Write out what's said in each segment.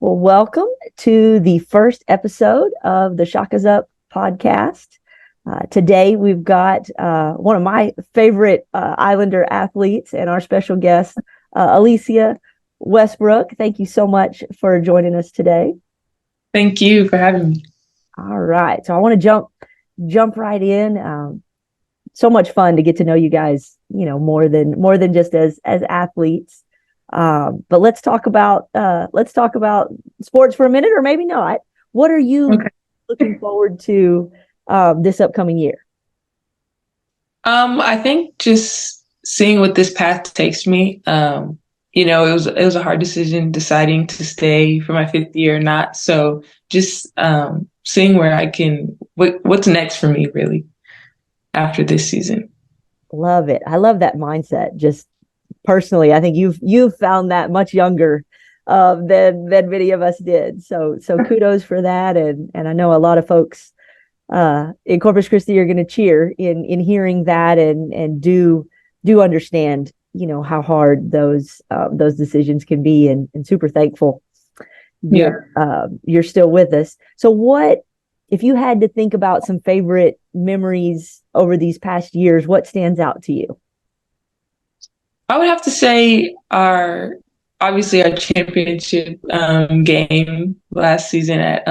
Well, welcome to the first episode of the Shakas podcast. Today, we've got one of my favorite Islander athletes and our special guest, Alecia Westbrook. Thank you so much for joining us today. Thank you for having me. All right. So I want to jump right in. So much fun to get to know you guys, more than just as athletes. But let's talk about sports for a minute, or maybe not. What are you looking forward to this upcoming year? I think just seeing what this path takes me. It was a hard decision deciding to stay for my fifth year or not. So just seeing where I can, what's next for me really after this season. Love it. I love that mindset. Just personally, I think you've found that much younger than many of us did. So kudos for that. And I know a lot of folks in Corpus Christi are going to cheer in hearing that and do understand, how hard those decisions can be, and super thankful you're still with us. So what, if you had to think about some favorite memories over these past years, what stands out to you? I would have to say our championship game last season at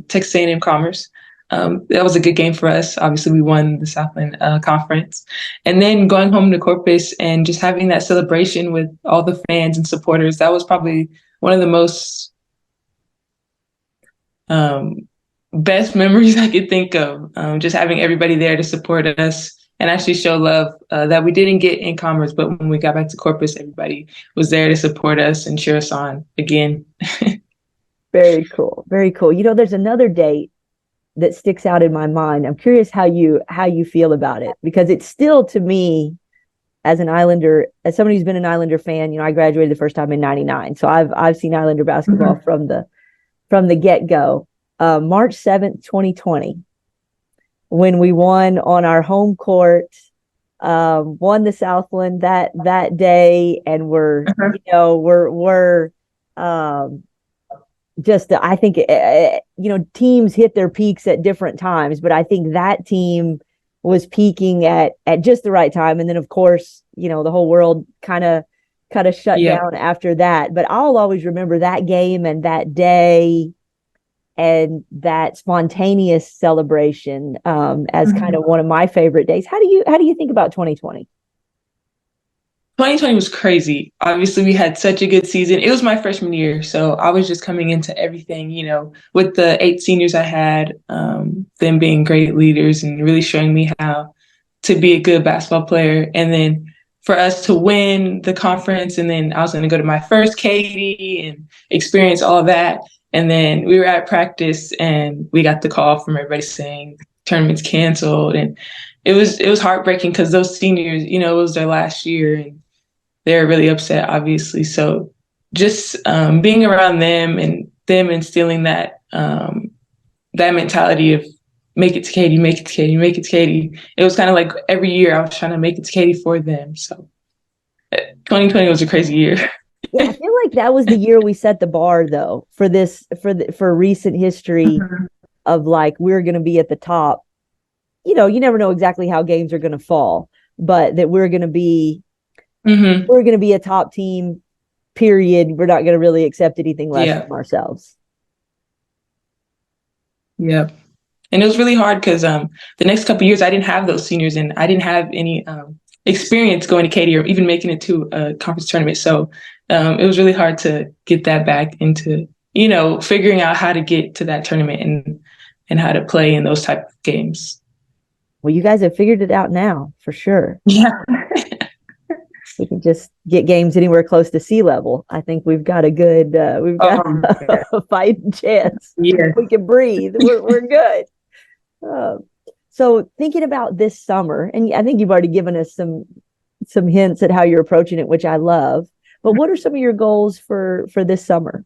Texas A&M Commerce. That was a good game for us. Obviously, we won the Southland Conference. And then going home to Corpus and just having that celebration with all the fans and supporters, that was probably one of the most best memories I could think of. Just having everybody there to support us and actually show love that we didn't get in Commerce, but when we got back to Corpus, everybody was there to support us and cheer us on again. Very cool. Very cool. There's another date that sticks out in my mind. I'm curious how you feel about it, because it's still, to me, as an Islander, as somebody who's been an Islander fan, I graduated the first time in '99, so I've seen Islander basketball from the get-go. March 7th, 2020, when we won on our home court, won the Southland that day, and we're just, I think, teams hit their peaks at different times, but I think that team was peaking at just the right time. And then, of course, the whole world kind of shut down after that. But I'll always remember that game and that day and that spontaneous celebration as kind of one of my favorite days. How do you think about 2020? 2020 was crazy. Obviously, we had such a good season. It was my freshman year, so I was just coming into everything, with the 8 seniors I had, them being great leaders and really showing me how to be a good basketball player. And then for us to win the conference, and then I was going to go to my first KD and experience all of that. And then we were at practice and we got the call from everybody saying tournament's canceled. And it was heartbreaking because those seniors, it was their last year and they're really upset, obviously. So just being around them and them instilling that mentality of make it to Katie, make it to Katie, make it to Katie. It was kind of like every year I was trying to make it to Katie for them. So 2020 was a crazy year. Yeah, I feel like that was the year we set the bar, though, for recent history of like, we're going to be at the top. You never know exactly how games are going to fall, but that we're going to be a top team, period. We're not going to really accept anything less from ourselves. Yeah. And it was really hard because the next couple of years I didn't have those seniors and I didn't have any experience going to Katie or even making it to a conference tournament. So it was really hard to get that back into, figuring out how to get to that tournament and how to play in those type of games. Well, you guys have figured it out now, for sure. Yeah. We can just get games anywhere close to sea level. I think we've got a fighting chance. Yeah. We can breathe. We're good. So thinking about this summer, and I think you've already given us some hints at how you're approaching it, which I love. But what are some of your goals for this summer?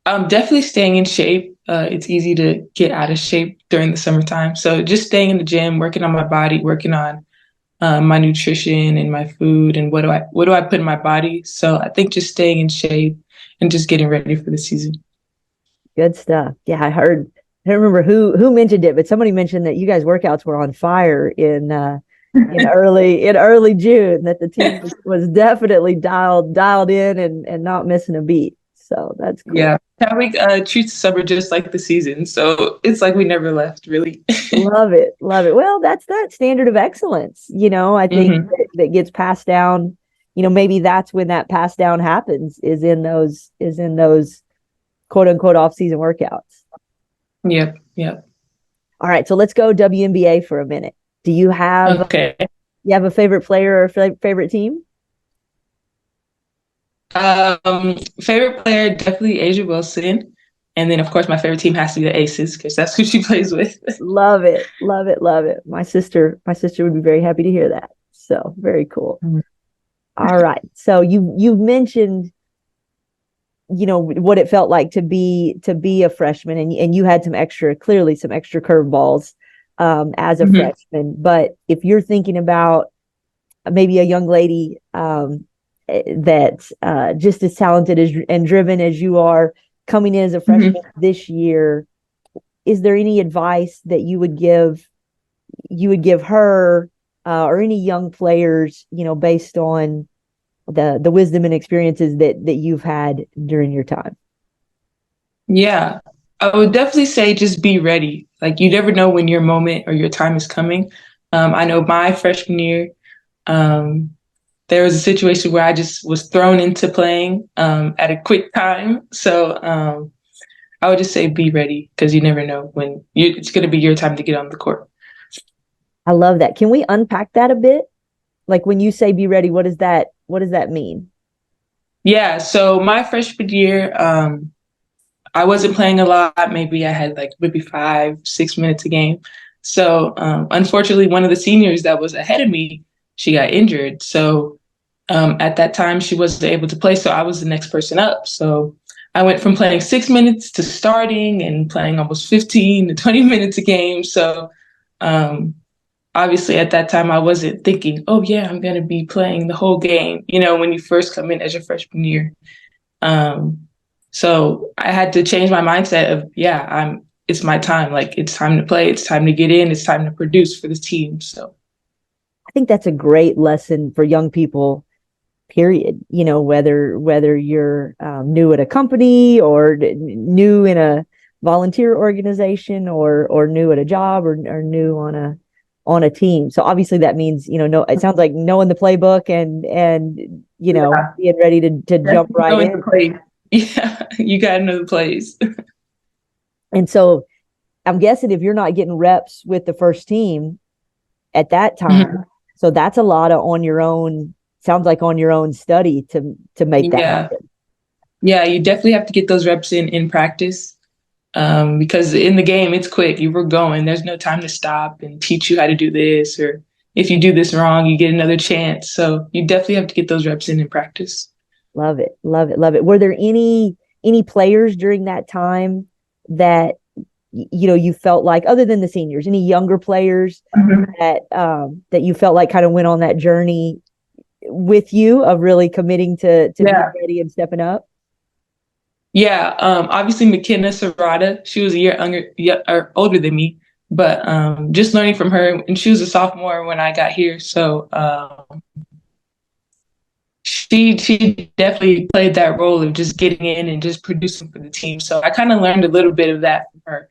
Definitely staying in shape. It's easy to get out of shape during the summertime. So just staying in the gym, working on my body, working on my nutrition and my food and what do I put in my body. So I think just staying in shape and just getting ready for the season. Good stuff. Yeah, I don't remember who mentioned it, but somebody mentioned that you guys workouts were on fire in early June, that the team was definitely dialed in and not missing a beat. So that's cool. Yeah. That week treats the summer just like the season. So it's like we never left, really. Love it. Love it. Well, that's that standard of excellence. I think Hmm. that gets passed down. Maybe that's when that pass down happens is in those quote unquote off season workouts. Yep. Yep. All right, so let's go WNBA for a minute. Do Okay. you have a favorite player or favorite team? Favorite player, definitely Asia Wilson. And then, of course, my favorite team has to be the Aces because that's who she plays with. Love it. Love it. Love it. My sister would be very happy to hear that. So, very cool. All right. So you've mentioned, what it felt like to be a freshman, and you had clearly some extra curveballs as a Mhm. freshman. But if you're thinking about maybe a young lady that just as talented and driven as you are coming in as a freshman Mhm. this year, is there any advice that you would give her or any young players, based on the wisdom and experiences that you've had during your time? Yeah, I would definitely say just be ready. Like you never know when your moment or your time is coming. I know my freshman year, um, there was a situation where I just was thrown into playing at a quick time. So I would just say be ready because you never know when it's going to be your time to get on the court. I love that. Can we unpack that a bit? Like when you say be ready, what does that mean? Yeah, so my freshman year, I wasn't playing a lot. Maybe I had like maybe 5, 6 minutes a game. So unfortunately, one of the seniors that was ahead of me, she got injured. So at that time, she wasn't able to play. So I was the next person up. So I went from playing 6 minutes to starting and playing almost 15 to 20 minutes a game. So um, obviously at that time, I wasn't thinking, oh, yeah, I'm going to be playing the whole game, when you first come in as your freshman year. Um, so I had to change my mindset of, yeah, it's my time. Like it's time to play. It's time to get in. It's time to produce for this team. So I think that's a great lesson for young people, period. Whether you're new at a company or new in a volunteer organization or new at a job or new on a team. So obviously that means, no, it sounds like knowing the playbook and yeah, being ready to jump definitely right knowing the in. plays. Yeah, you got to know the plays. And so I'm guessing if you're not getting reps with the first team at that time, Mhm. so that's a lot of on your own, sounds like on your own study to make that Yeah, happen. yeah, you definitely have to get those reps in practice because in the game it's quick. You were going. There's no time to stop and teach you how to do this, or if you do this wrong, you get another chance. So you definitely have to get those reps in practice. Love it. Love it. Love it. Were there any players during that time that you felt like, other than the seniors, any younger players Mhm. that you felt like kind of went on that journey with you of really committing to being Yeah. ready and stepping up? Yeah, obviously McKenna Serrata, she was a year younger, yeah, or older than me, but just learning from her, and she was a sophomore when I got here, so she definitely played that role of just getting in and just producing for the team. So I kind of learned a little bit of that from her.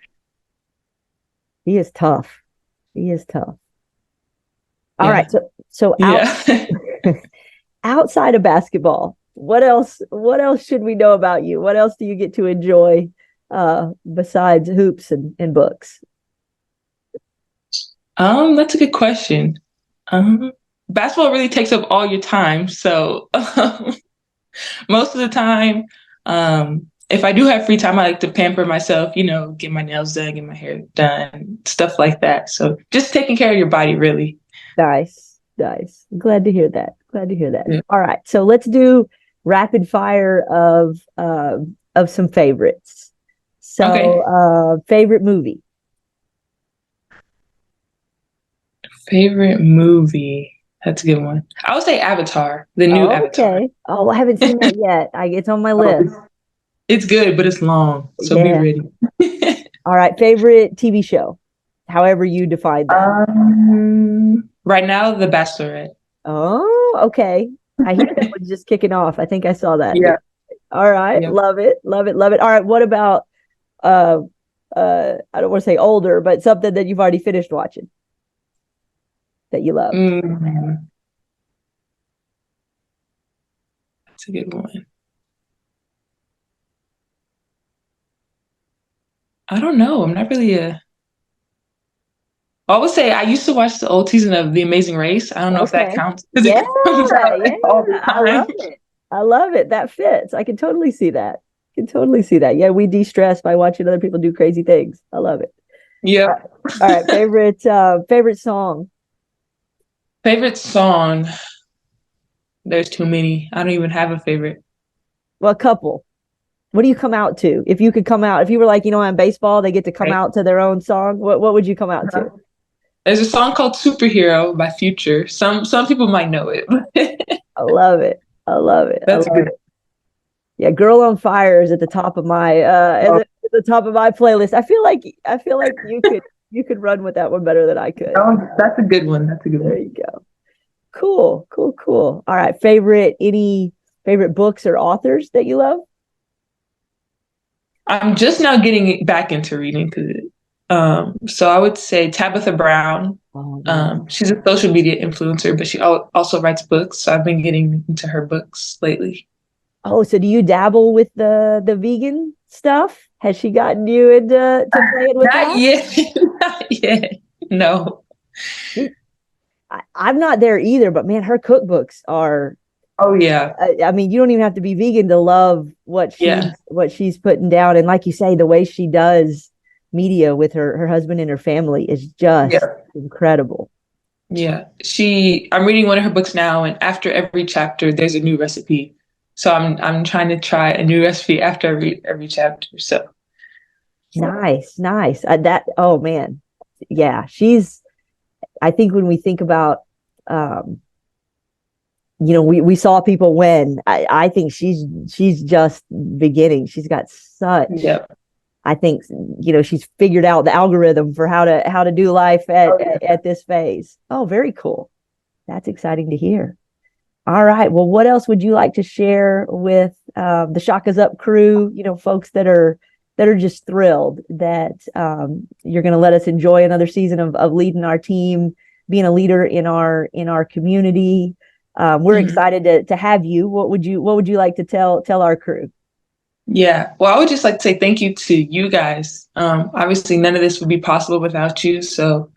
He is tough. He is tough. All right. Yeah, So yeah. outside of basketball, what else should we know about you? What else do you get to enjoy besides hoops and books? That's a good question. Um, Basketball really takes up all your time, so most of the time, if I do have free time, I like to pamper myself, get my nails done, get my hair done, stuff like that. So just taking care of your body, really. Nice, nice. Glad to hear that. Glad to hear that. Yeah. All right, so let's do rapid fire of some favorites. So, Okay. favorite movie. Favorite movie. That's a good one. I would say Avatar, the new Oh, Avatar. okay. Oh, I haven't seen that yet. It's on my Oh, list. It's good, but it's long, so be Yeah. ready. All right. Favorite TV show, however you define that. Right now, The Bachelorette. Oh, okay. I hear that one's just kicking off. I think I saw that. Yeah. All right. Yep. Love it. Love it. Love it. All right. What about uh I don't want to say older, but something that you've already finished watching that you loved? That's a good one. I don't know. I'm not really a. I would say I used to watch the old season of The Amazing Race. I don't know if that Okay. counts because Yeah, it comes out yeah. like all the I time. love it. I love it. That fits. I can totally see that. Can totally see that. Yeah, we de-stress by watching other people do crazy things. I love it. All right. Yep. All right. Favorite song. Favorite song? There's too many. I don't even have a favorite. Well, a couple. What do you come out to? If you could come out, if you were like, on baseball, they get to come Right. out to their own song. What would you come out to? There's a song called "Superhero" by Future. Some people might know it. I love it. I love it. I That's love good. it. Yeah, "Girl on Fire" is at the top of my Oh, at the top of my playlist. I feel like you could run with that one better than I could. that's a good one. That's a good There one. you go. Cool, cool, cool. All right, any favorite books or authors that you love? I'm just now getting back into reading so I would say Tabitha Brown. Oh, yeah. She's a social media influencer, but she also writes books. So I've been getting into her books lately. Oh, so do you dabble with the vegan stuff? Has she gotten you into to playing with Not that? yet. Not yet. No. I'm not there either, but man, her cookbooks are. Oh yeah. I mean, you don't even have to be vegan to love Yeah. what she's putting down, and like you say, the way she does media with her husband and her family is just Yeah. incredible. Yeah. I'm reading one of her books now, and after every chapter there's a new recipe. So I'm trying to try a new recipe after every chapter. So Nice, nice. Oh man, yeah, she's. I think when we think about, we saw people win. I think she's just beginning. She's got such. yeah. I think she's figured out the algorithm for how to do life at this phase. Oh, very cool. That's exciting to hear. All right. Well, what else would you like to share with the Shakas Up crew? Folks that are just thrilled that you're going to let us enjoy another season of leading our team, being a leader in our community. We're excited to have you. What would you like to tell our crew? Yeah. Well, I would just like to say thank you to you guys. Obviously, none of this would be possible without you. So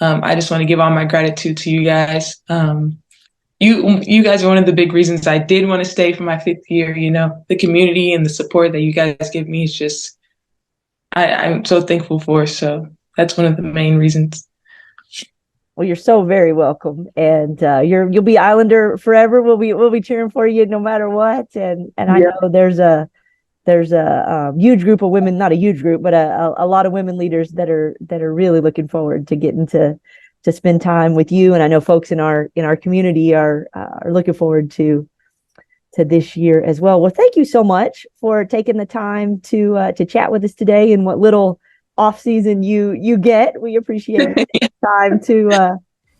I just want to give all my gratitude to you guys. You guys are one of the big reasons I did want to stay for my 5th year. The community and the support that you guys give me is just I'm so thankful for. So that's one of the main reasons. Well, you're so very welcome, and you'll be Islander forever. We'll be cheering for you no matter what. And I know there's a huge group of women, not a huge group, but a lot of women leaders that are really looking forward to getting to spend time with you. And I know folks in our community are looking forward to this year as well. Well, thank you so much for taking the time to chat with us today, and what little off season you get. We appreciate the time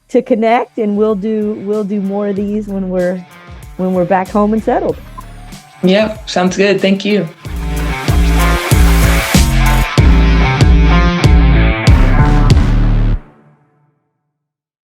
to connect, and we'll do more of these when we're back home and settled. Yep, sounds good. Thank you.